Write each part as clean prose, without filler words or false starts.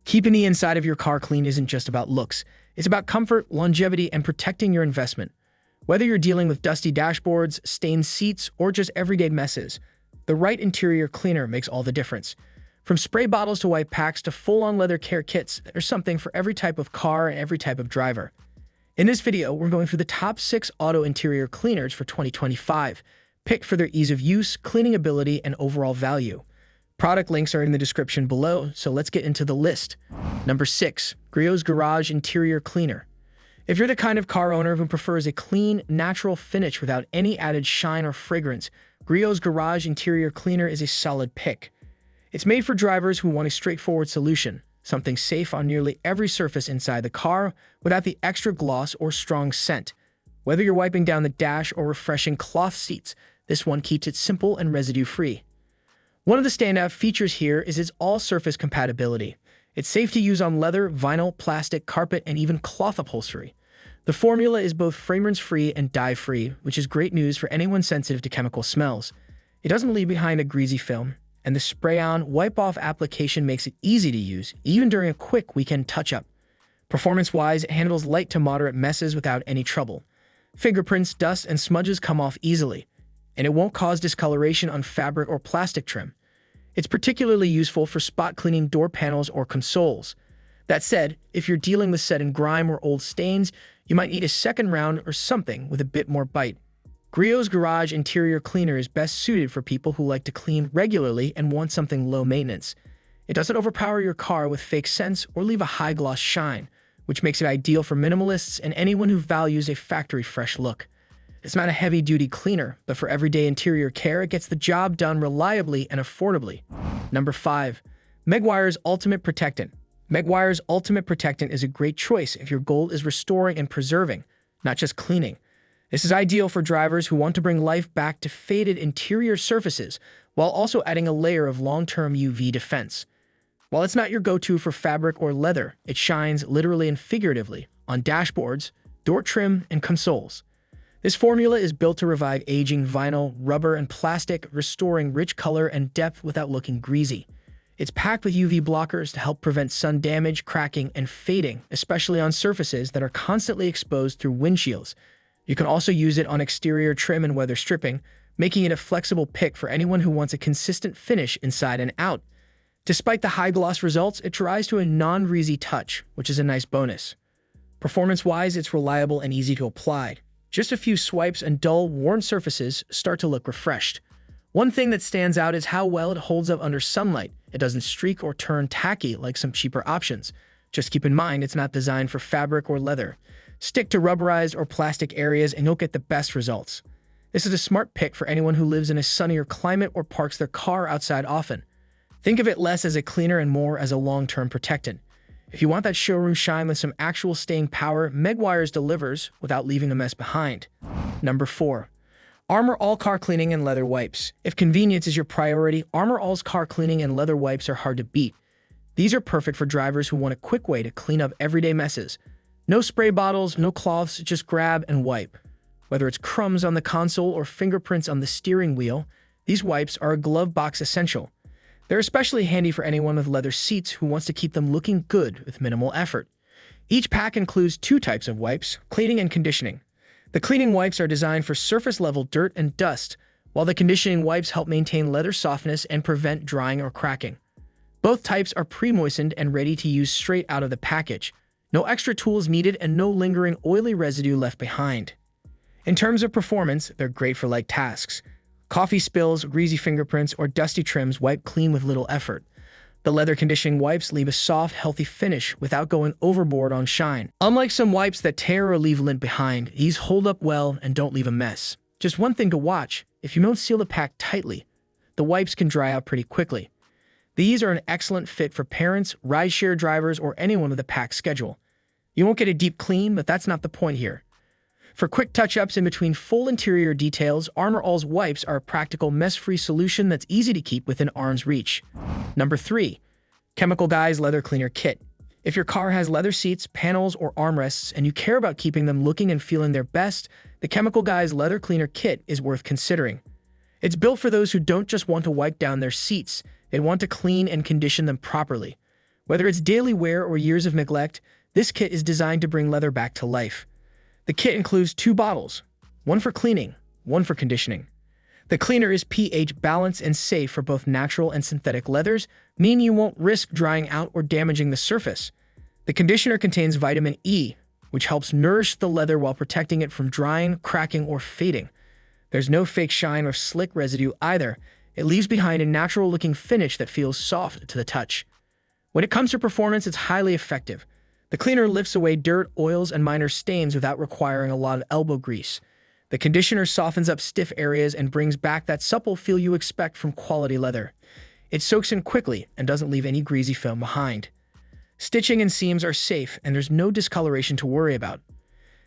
Keeping the inside of your car clean isn't just about looks. It's about comfort, longevity, and protecting your investment. Whether you're dealing with dusty dashboards, stained seats, or just everyday messes, the right interior cleaner makes all the difference. From spray bottles to wipe packs to full-on leather care kits, there's something for every type of car and every type of driver. In this video, we're going through the top 6 auto interior cleaners for 2025, picked for their ease of use, cleaning ability, and overall value. Product links are in the description below, so let's get into the list. Number 6. Griot's Garage Interior Cleaner. If you're the kind of car owner who prefers a clean, natural finish without any added shine or fragrance, Griot's Garage Interior Cleaner is a solid pick. It's made for drivers who want a straightforward solution, something safe on nearly every surface inside the car without the extra gloss or strong scent. Whether you're wiping down the dash or refreshing cloth seats, this one keeps it simple and residue-free. One of the standout features here is its all-surface compatibility. It's safe to use on leather, vinyl, plastic, carpet, and even cloth upholstery. The formula is both fragrance-free and dye-free, which is great news for anyone sensitive to chemical smells. It doesn't leave behind a greasy film, and the spray-on, wipe-off application makes it easy to use, even during a quick weekend touch-up. Performance-wise, it handles light to moderate messes without any trouble. Fingerprints, dust, and smudges come off easily, and it won't cause discoloration on fabric or plastic trim. It's particularly useful for spot cleaning door panels or consoles. That said, if you're dealing with sudden grime or old stains, you might need a second round or something with a bit more bite. Griot's Garage Interior Cleaner is best suited for people who like to clean regularly and want something low maintenance. It doesn't overpower your car with fake scents or leave a high gloss shine, which makes it ideal for minimalists and anyone who values a factory fresh look. It's not a heavy-duty cleaner, but for everyday interior care, it gets the job done reliably and affordably. Number 5. Meguiar's Ultimate Protectant. Meguiar's Ultimate Protectant is a great choice if your goal is restoring and preserving, not just cleaning. This is ideal for drivers who want to bring life back to faded interior surfaces while also adding a layer of long-term UV defense. While it's not your go-to for fabric or leather, it shines literally and figuratively on dashboards, door trim, and consoles. This formula is built to revive aging vinyl, rubber, and plastic, restoring rich color and depth without looking greasy. It's packed with UV blockers to help prevent sun damage, cracking, and fading, especially on surfaces that are constantly exposed through windshields. You can also use it on exterior trim and weather stripping, making it a flexible pick for anyone who wants a consistent finish inside and out. Despite the high gloss results, it tries to a non-greasy touch, which is a nice bonus. Performance-wise, it's reliable and easy to apply. Just a few swipes and dull, worn surfaces start to look refreshed. One thing that stands out is how well it holds up under sunlight. It doesn't streak or turn tacky like some cheaper options. Just keep in mind it's not designed for fabric or leather. Stick to rubberized or plastic areas and you'll get the best results. This is a smart pick for anyone who lives in a sunnier climate or parks their car outside often. Think of it less as a cleaner and more as a long-term protectant. If you want that showroom shine with some actual staying power, Meguiar's delivers without leaving a mess behind. Number 4. Armor All Car Cleaning and Leather Wipes. If convenience is your priority, Armor All's car cleaning and leather wipes are hard to beat. These are perfect for drivers who want a quick way to clean up everyday messes. No spray bottles, no cloths, just grab and wipe. Whether it's crumbs on the console or fingerprints on the steering wheel, these wipes are a glove box essential. They're especially handy for anyone with leather seats who wants to keep them looking good with minimal effort. Each pack includes 2 types of wipes, cleaning and conditioning. The cleaning wipes are designed for surface-level dirt and dust, while the conditioning wipes help maintain leather softness and prevent drying or cracking. Both types are pre-moistened and ready to use straight out of the package. No extra tools needed and no lingering oily residue left behind. In terms of performance, they're great for light tasks. Coffee spills, greasy fingerprints, or dusty trims wipe clean with little effort. The leather conditioning wipes leave a soft, healthy finish without going overboard on shine. Unlike some wipes that tear or leave lint behind, these hold up well and don't leave a mess. Just one thing to watch: if you don't seal the pack tightly, the wipes can dry out pretty quickly. These are an excellent fit for parents, rideshare drivers, or anyone with a packed schedule. You won't get a deep clean, but that's not the point here. For quick touch-ups in between full interior details, Armor All's wipes are a practical, mess-free solution that's easy to keep within arm's reach. Number 3. Chemical Guy's Leather Cleaner Kit. If your car has leather seats, panels, or armrests, and you care about keeping them looking and feeling their best, the Chemical Guy's Leather Cleaner Kit is worth considering. It's built for those who don't just want to wipe down their seats, they want to clean and condition them properly. Whether it's daily wear or years of neglect, this kit is designed to bring leather back to life. The kit includes 2 bottles, one for cleaning, one for conditioning. The cleaner is pH balanced and safe for both natural and synthetic leathers, meaning you won't risk drying out or damaging the surface. The conditioner contains vitamin E, which helps nourish the leather while protecting it from drying, cracking, or fading. There's no fake shine or slick residue either. It leaves behind a natural-looking finish that feels soft to the touch. When it comes to performance, it's highly effective. The cleaner lifts away dirt, oils, and minor stains without requiring a lot of elbow grease. The conditioner softens up stiff areas and brings back that supple feel you expect from quality leather. It soaks in quickly and doesn't leave any greasy film behind. Stitching and seams are safe, and there's no discoloration to worry about.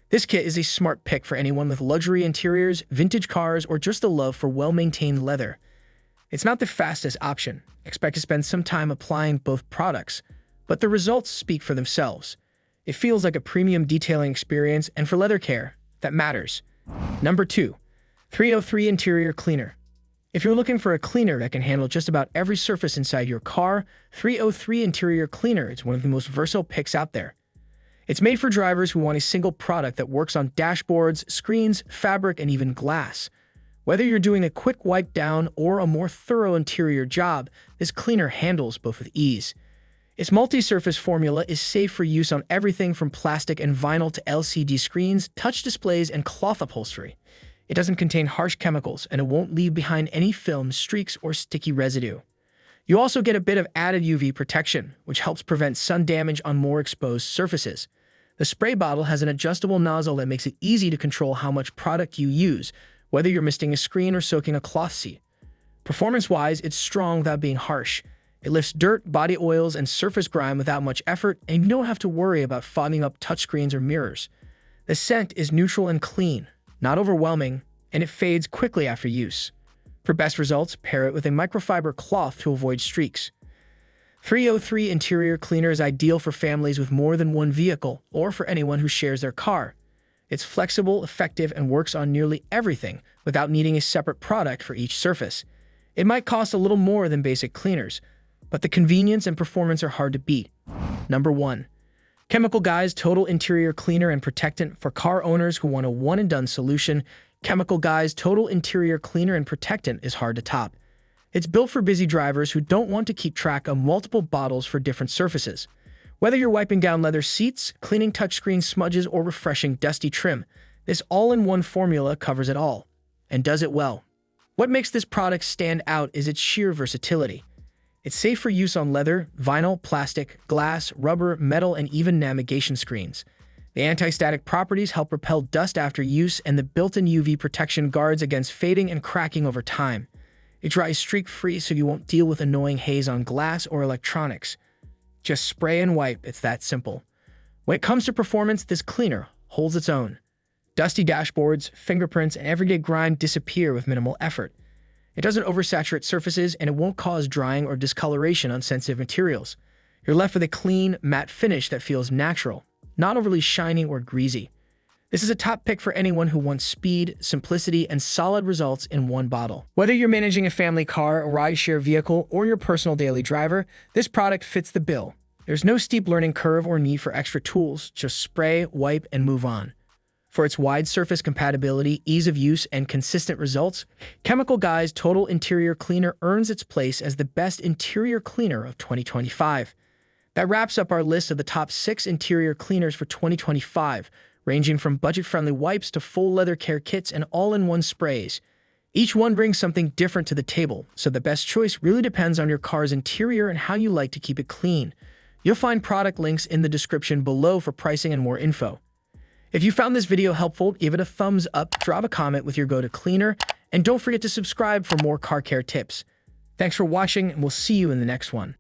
This kit is a smart pick for anyone with luxury interiors, vintage cars, or just a love for well-maintained leather. It's not the fastest option. Expect to spend some time applying both products, but the results speak for themselves. It feels like a premium detailing experience, and for leather care, that matters. Number 2. 303 Interior Cleaner. If you're looking for a cleaner that can handle just about every surface inside your car, 303 Interior Cleaner is one of the most versatile picks out there. It's made for drivers who want a single product that works on dashboards, screens, fabric, and even glass. Whether you're doing a quick wipe down or a more thorough interior job, this cleaner handles both with ease. Its multi-surface formula is safe for use on everything from plastic and vinyl to LCD screens, touch displays, and cloth upholstery. It doesn't contain harsh chemicals, and it won't leave behind any film, streaks, or sticky residue. You also get a bit of added UV protection, which helps prevent sun damage on more exposed surfaces. The spray bottle has an adjustable nozzle that makes it easy to control how much product you use, whether you're misting a screen or soaking a cloth seat. Performance-wise, it's strong without being harsh. It lifts dirt, body oils, and surface grime without much effort, and you don't have to worry about fogging up touchscreens or mirrors. The scent is neutral and clean, not overwhelming, and it fades quickly after use. For best results, pair it with a microfiber cloth to avoid streaks. 303 Interior Cleaner is ideal for families with more than one vehicle or for anyone who shares their car. It's flexible, effective, and works on nearly everything without needing a separate product for each surface. It might cost a little more than basic cleaners, but the convenience and performance are hard to beat. Number 1. Chemical Guy's Total Interior Cleaner and Protectant. For car owners who want a one-and-done solution, Chemical Guy's Total Interior Cleaner and Protectant is hard to top. It's built for busy drivers who don't want to keep track of multiple bottles for different surfaces. Whether you're wiping down leather seats, cleaning touchscreen smudges, or refreshing dusty trim, this all-in-one formula covers it all, and does it well. What makes this product stand out is its sheer versatility. It's safe for use on leather, vinyl, plastic, glass, rubber, metal, and even navigation screens. The anti-static properties help repel dust after use, and the built-in UV protection guards against fading and cracking over time. It dries streak-free so you won't deal with annoying haze on glass or electronics. Just spray and wipe, it's that simple. When it comes to performance, this cleaner holds its own. Dusty dashboards, fingerprints, and everyday grime disappear with minimal effort. It doesn't oversaturate surfaces, and it won't cause drying or discoloration on sensitive materials. You're left with a clean, matte finish that feels natural, not overly shiny or greasy. This is a top pick for anyone who wants speed, simplicity, and solid results in one bottle. Whether you're managing a family car, a ride-share vehicle, or your personal daily driver, this product fits the bill. There's no steep learning curve or need for extra tools, just spray, wipe, and move on. For its wide surface compatibility, ease of use, and consistent results, Chemical Guy's Total Interior Cleaner earns its place as the best interior cleaner of 2025. That wraps up our list of the top 6 interior cleaners for 2025, ranging from budget-friendly wipes to full leather care kits and all-in-one sprays. Each one brings something different to the table, so the best choice really depends on your car's interior and how you like to keep it clean. You'll find product links in the description below for pricing and more info. If you found this video helpful, give it a thumbs up, drop a comment with your go-to cleaner, and don't forget to subscribe for more car care tips. Thanks for watching, and we'll see you in the next one.